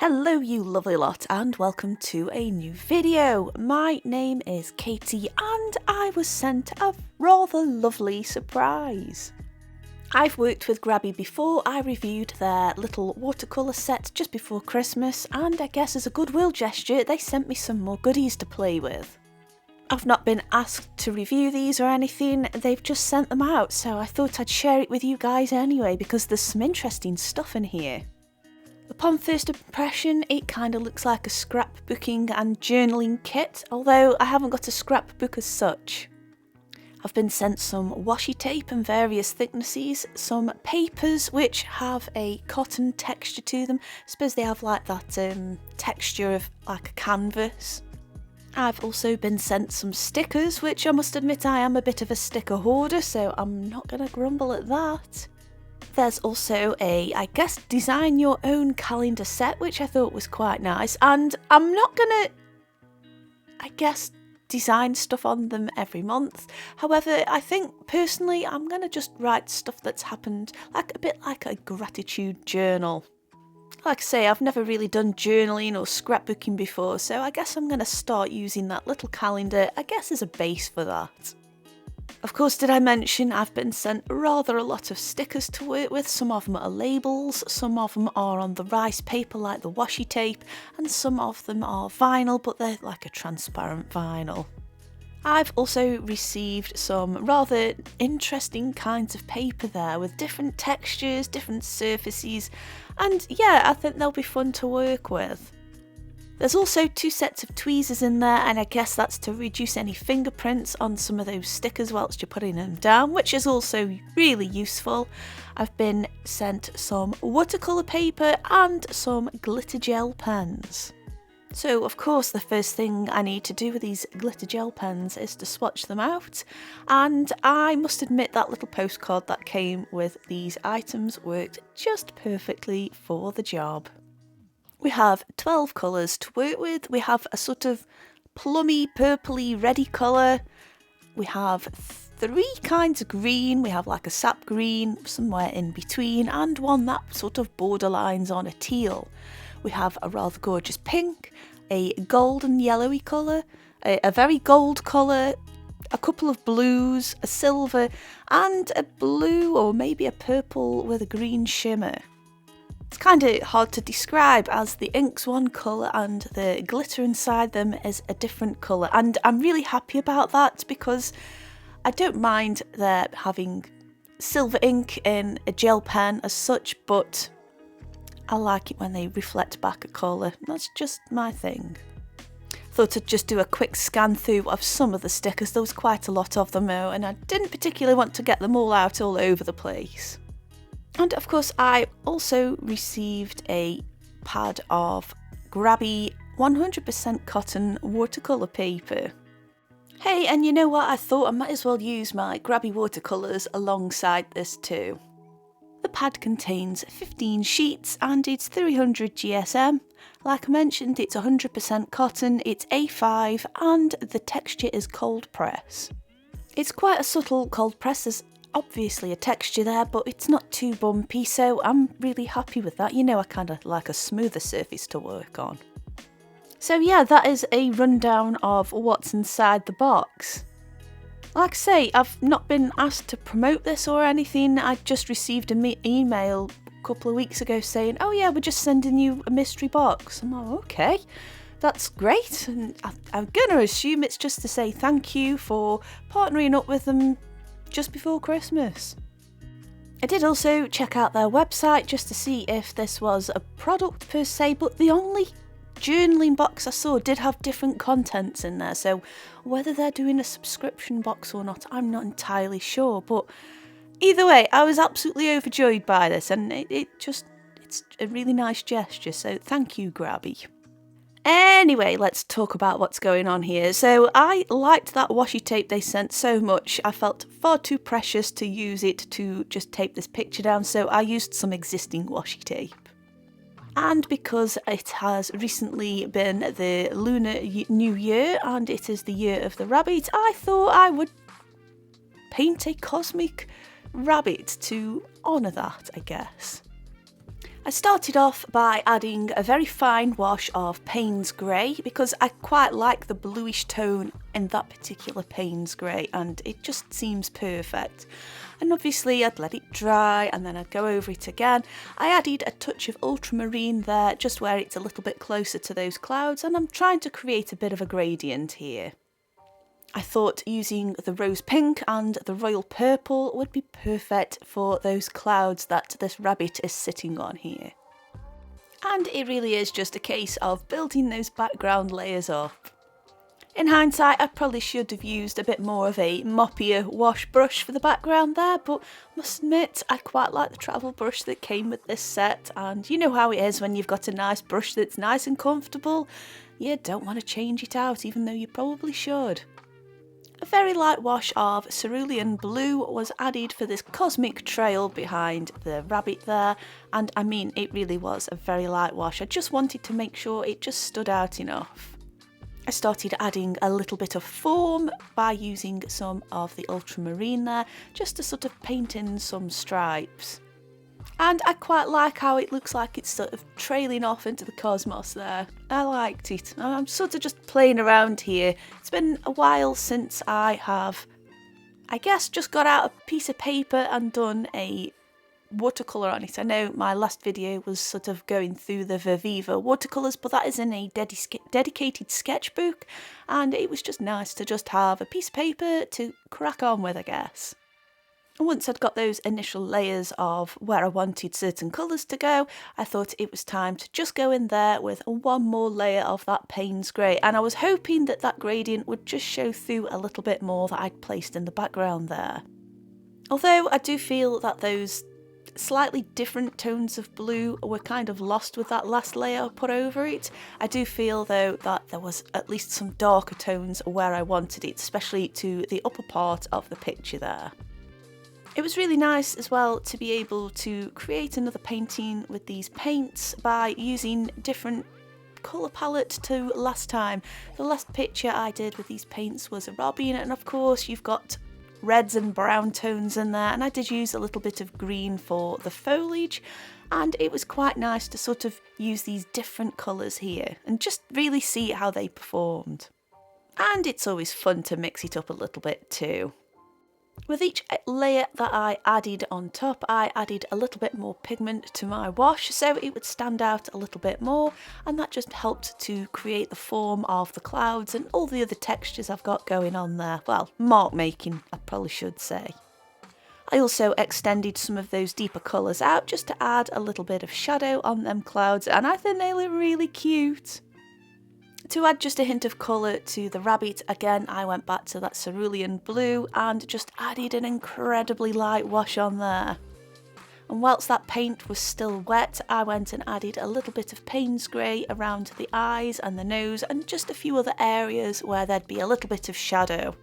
Hello you lovely lot and welcome to a new video. My name is Katie and I was sent a rather lovely surprise. I've worked with Grabie before. I reviewed their little watercolour set just before Christmas and I guess as a goodwill gesture they sent me some more goodies to play with. I've not been asked to review these or anything, they've just sent them out, so I thought I'd share it with you guys anyway because there's some interesting stuff in here. Upon first impression, it kind of looks like a scrapbooking and journaling kit, although I haven't got a scrapbook as such. I've been sent some washi tape and various thicknesses, some papers which have a cotton texture to them. I suppose they have like that texture of like a canvas. I've also been sent some stickers, which I must admit I am a bit of a sticker hoarder, so I'm not going to grumble at that. There's also a, I guess, design your own calendar set, which I thought was quite nice. And I'm not gonna, I guess, design stuff on them every month. However, I think personally, I'm gonna just write stuff that's happened, like a bit like a gratitude journal. Like I say, I've never really done journaling or scrapbooking before, so I guess I'm gonna start using that little calendar, I guess, as a base for that. Of course, did I mention I've been sent rather a lot of stickers to work with. Some of them are labels, some of them are on the rice paper like the washi tape, and some of them are vinyl, but they're like a transparent vinyl. I've also received some rather interesting kinds of paper there with different textures, different surfaces, and yeah, I think they'll be fun to work with. There's also 2 sets of tweezers in there, and I guess that's to reduce any fingerprints on some of those stickers whilst you're putting them down, which is also really useful. I've been sent some watercolour paper and some glitter gel pens. So of course the first thing I need to do with these glitter gel pens is to swatch them out, and I must admit that little postcard that came with these items worked just perfectly for the job. We have 12 colours to work with. We have a sort of plummy, purpley, reddy colour. We have 3 kinds of green. We have like a sap green, somewhere in between, and one that sort of borderlines on a teal. We have a rather gorgeous pink, a golden yellowy colour, a very gold colour, a couple of blues, a silver, and a blue or maybe a purple with a green shimmer. It's kind of hard to describe as the ink's one colour and the glitter inside them is a different colour, and I'm really happy about that because I don't mind their having silver ink in a gel pen as such, but I like it when they reflect back a colour. That's just my thing. Thought I'd just do a quick scan through of some of the stickers. There was quite a lot of them though, and I didn't particularly want to get them all out all over the place. And of course I also received a pad of Grabie 100% cotton watercolour paper. Hey, and you know what, I thought I might as well use my Grabie watercolours alongside this too. The pad contains 15 sheets and it's 300 GSM. Like I mentioned, it's 100% cotton, it's A5 and the texture is cold press. It's quite a subtle cold press. There's obviously a texture there, but it's not too bumpy, so I'm really happy with that. You know, I kind of like a smoother surface to work on. So yeah, that is a rundown of what's inside the box. Like I say, I've not been asked to promote this or anything. I just received an email a couple of weeks ago saying, oh yeah, we're just sending you a mystery box. I'm like, okay, that's great. And I'm going to assume it's just to say thank you for partnering up with them just before Christmas. I did also check out their website just to see if this was a product per se, but the only journaling box I saw did have different contents in there, so whether they're doing a subscription box or not, I'm not entirely sure, but either way, I was absolutely overjoyed by this, and it's a really nice gesture, so thank you, Grabie. Anyway, let's talk about what's going on here. So I liked that washi tape they sent so much. I felt far too precious to use it to just tape this picture down, so I used some existing washi tape. And because it has recently been the Lunar New Year and it is the year of the rabbit, I thought I would paint a cosmic rabbit to honour that, I guess. I started off by adding a very fine wash of Payne's Grey because I quite like the bluish tone in that particular Payne's Grey and it just seems perfect. And obviously I'd let it dry and then I'd go over it again. I added a touch of ultramarine there just where it's a little bit closer to those clouds and I'm trying to create a bit of a gradient here. I thought using the rose pink and the royal purple would be perfect for those clouds that this rabbit is sitting on here. And it really is just a case of building those background layers up. In hindsight, I probably should have used a bit more of a moppier wash brush for the background there, but I must admit I quite like the travel brush that came with this set, and you know how it is when you've got a nice brush that's nice and comfortable, you don't want to change it out even though you probably should. A very light wash of cerulean blue was added for this cosmic trail behind the rabbit there, and I mean it really was a very light wash. I just wanted to make sure it just stood out enough. I started adding a little bit of foam by using some of the ultramarine there, just to sort of paint in some stripes. And I quite like how it looks like it's sort of trailing off into the cosmos there. I liked it. I'm sort of just playing around here. It's been a while since I have, I guess, just got out a piece of paper and done a watercolour on it. I know my last video was sort of going through the Viviva watercolours, but that is in a dedicated sketchbook, and it was just nice to just have a piece of paper to crack on with, I guess. Once I'd got those initial layers of where I wanted certain colours to go, I thought it was time to just go in there with one more layer of that Payne's Grey, and I was hoping that that gradient would just show through a little bit more that I'd placed in the background there. Although I do feel that those slightly different tones of blue were kind of lost with that last layer I put over it, I do feel though that there was at least some darker tones where I wanted it, especially to the upper part of the picture there. It was really nice as well to be able to create another painting with these paints by using different colour palette to last time. The last picture I did with these paints was a robin, and of course you've got reds and brown tones in there, and I did use a little bit of green for the foliage, and it was quite nice to sort of use these different colours here and just really see how they performed. And it's always fun to mix it up a little bit too. With each layer that I added on top, I added a little bit more pigment to my wash so it would stand out a little bit more, and that just helped to create the form of the clouds and all the other textures I've got going on there. Well, mark making, I probably should say. I also extended some of those deeper colours out just to add a little bit of shadow on them clouds, and I think they look really cute. To add just a hint of colour to the rabbit, again I went back to that cerulean blue and just added an incredibly light wash on there. And whilst that paint was still wet, I went and added a little bit of Payne's Grey around the eyes and the nose and just a few other areas where there'd be a little bit of shadow.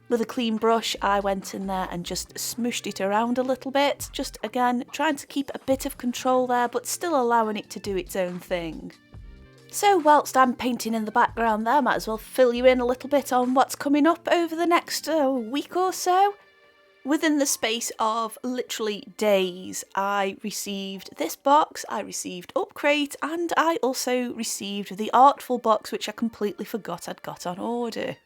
With a clean brush, I went in there and just smooshed it around a little bit, just again trying to keep a bit of control there but still allowing it to do its own thing. So whilst I'm painting in the background there, I might as well fill you in a little bit on what's coming up over the next week or so. Within the space of literally days, I received this box, I received Upcrate, and I also received the Artful box, which I completely forgot I'd got on order.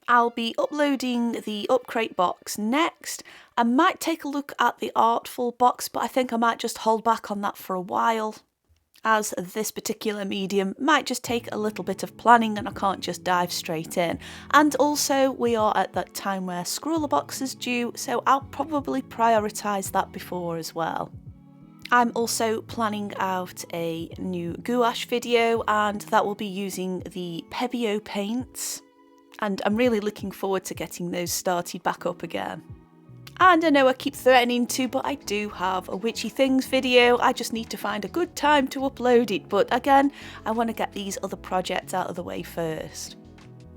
I'll be uploading the Upcrate box next. I might take a look at the Artful box, but I think I might just hold back on that for a while, as this particular medium might just take a little bit of planning and I can't just dive straight in. And also we are at that time where Scrawler Box is due, so I'll probably prioritise that before as well. I'm also planning out a new gouache video, and that will be using the Pebeo paints, and I'm really looking forward to getting those started back up again. And I know I keep threatening to, but I do have a Witchy Things video. I just need to find a good time to upload it. But again, I want to get these other projects out of the way first.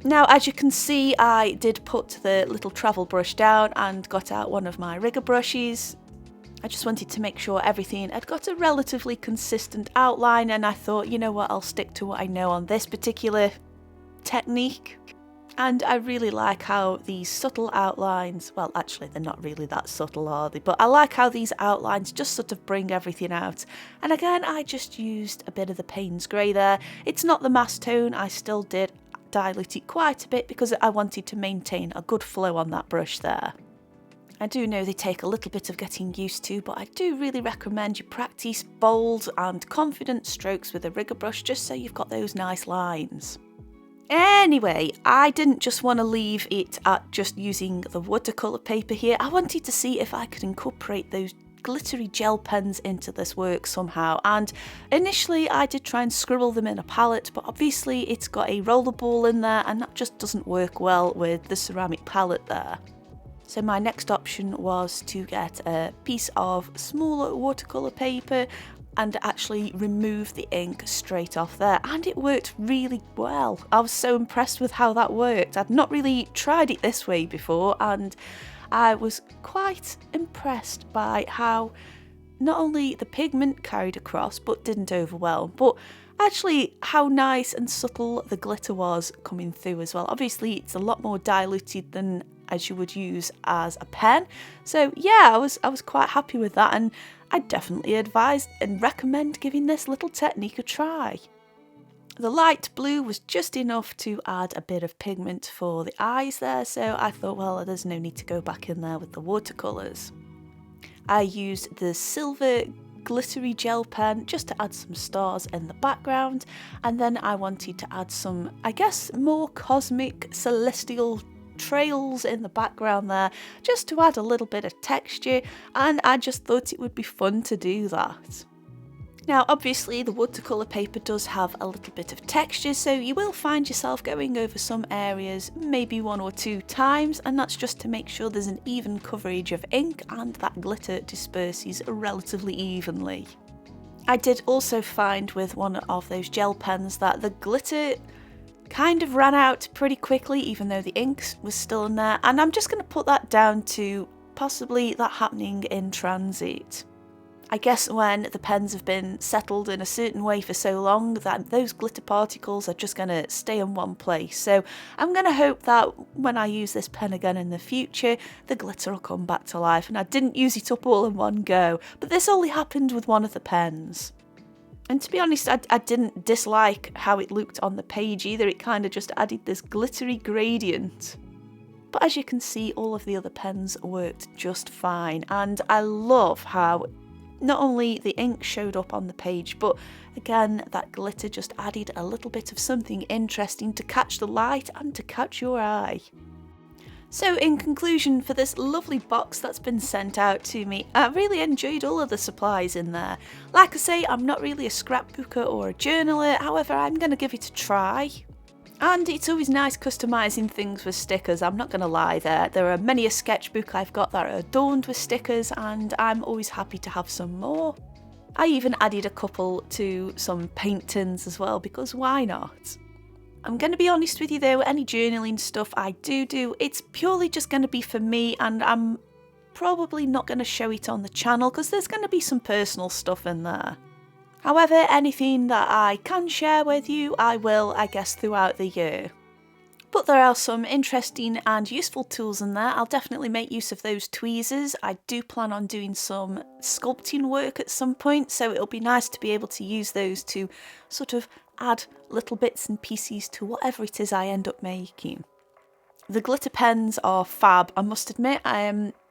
Now, as you can see, I did put the little travel brush down and got out one of my rigger brushes. I just wanted to make sure everything had got a relatively consistent outline, and I thought, you know what, I'll stick to what I know on this particular technique. And I really like how these subtle outlines, well actually they're not really that subtle, are they? But I like how these outlines just sort of bring everything out. And again, I just used a bit of the Payne's Grey there. It's not the mass tone, I still did dilute it quite a bit because I wanted to maintain a good flow on that brush there. I do know they take a little bit of getting used to, but I do really recommend you practice bold and confident strokes with a rigger brush just so you've got those nice lines. Anyway, I didn't just want to leave it at just using the watercolour paper here. I wanted to see if I could incorporate those glittery gel pens into this work somehow, and initially I did try and scribble them in a palette, but obviously it's got a roller ball in there and that just doesn't work well with the ceramic palette there. So my next option was to get a piece of smaller watercolour paper and actually remove the ink straight off there, and it worked really well. I was so impressed with how that worked. I'd not really tried it this way before, and I was quite impressed by how not only the pigment carried across but didn't overwhelm, but actually how nice and subtle the glitter was coming through as well. Obviously it's a lot more diluted than as you would use as a pen, so yeah, I was quite happy with that, and I definitely advise and recommend giving this little technique a try. The light blue was just enough to add a bit of pigment for the eyes there, so I thought, well, there's no need to go back in there with the watercolours. I used the silver glittery gel pen just to add some stars in the background, and then I wanted to add some, I guess, more cosmic celestial trails in the background there, just to add a little bit of texture, and I just thought it would be fun to do that. Now obviously the watercolour paper does have a little bit of texture, so you will find yourself going over some areas maybe 1 or 2 times, and that's just to make sure there's an even coverage of ink and that glitter disperses relatively evenly. I did also find with one of those gel pens that the glitter kind of ran out pretty quickly, even though the ink was still in there, and I'm just going to put that down to possibly that happening in transit. I guess when the pens have been settled in a certain way for so long that those glitter particles are just going to stay in one place, so I'm going to hope that when I use this pen again in the future the glitter will come back to life, and I didn't use it up all in one go, but this only happened with one of the pens. And to be honest, I didn't dislike how it looked on the page either, it kind of just added this glittery gradient. But as you can see, all of the other pens worked just fine, and I love how not only the ink showed up on the page, but again, that glitter just added a little bit of something interesting to catch the light and to catch your eye. So in conclusion, for this lovely box that's been sent out to me, I really enjoyed all of the supplies in there. Like I say, I'm not really a scrapbooker or a journaler, however I'm going to give it a try. And it's always nice customising things with stickers, I'm not going to lie there. There are many a sketchbook I've got that are adorned with stickers, and I'm always happy to have some more. I even added a couple to some paint tins as well, because why not? I'm going to be honest with you though, any journaling stuff I do, it's purely just going to be for me, and I'm probably not going to show it on the channel because there's going to be some personal stuff in there. However, anything that I can share with you, I will, I guess, throughout the year. But there are some interesting and useful tools in there. I'll definitely make use of those tweezers. I do plan on doing some sculpting work at some point, so it'll be nice to be able to use those to sort of add little bits and pieces to whatever it is I end up making. The glitter pens are fab, I must admit.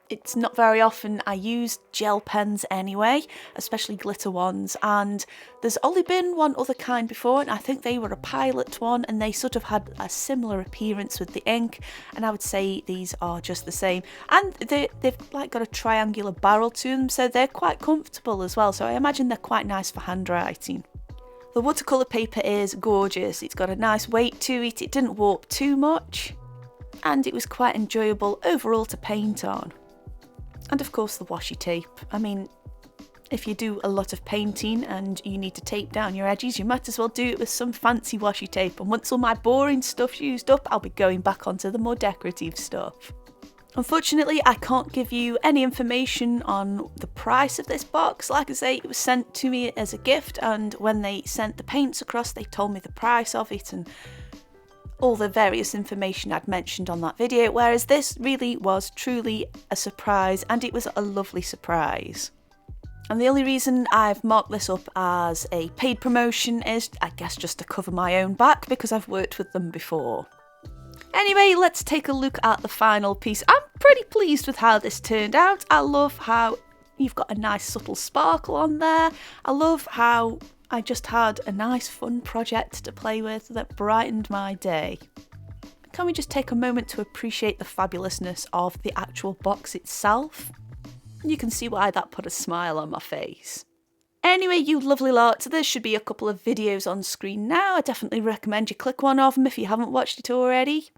It's not very often I use gel pens anyway, especially glitter ones, and there's only been one other kind before, and I think they were a pilot one, and they sort of had a similar appearance with the ink, and I would say these are just the same. And they've like got a triangular barrel to them, so they're quite comfortable as well, so I imagine they're quite nice for handwriting. The watercolour paper is gorgeous, it's got a nice weight to it, it didn't warp too much, and it was quite enjoyable overall to paint on. And of course the washi tape. I mean, if you do a lot of painting and you need to tape down your edges, you might as well do it with some fancy washi tape, and once all my boring stuff's used up, I'll be going back onto the more decorative stuff. Unfortunately, I can't give you any information on the price of this box. Like I say, it was sent to me as a gift, and when they sent the paints across, they told me the price of it, and all the various information I'd mentioned on that video, whereas this really was truly a surprise, and it was a lovely surprise. And the only reason I've marked this up as a paid promotion is, I guess, just to cover my own back because I've worked with them before. Anyway, let's take a look at the final piece. I'm pretty pleased with how this turned out. I love how you've got a nice subtle sparkle on there. I love how I just had a nice fun project to play with that brightened my day. Can we just take a moment to appreciate the fabulousness of the actual box itself? You can see why that put a smile on my face. Anyway, you lovely lot, there should be a couple of videos on screen now. I definitely recommend you click one of them if you haven't watched it already.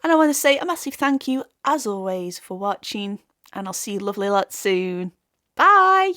And I want to say a massive thank you, as always, for watching, and I'll see you lovely lot soon. Bye!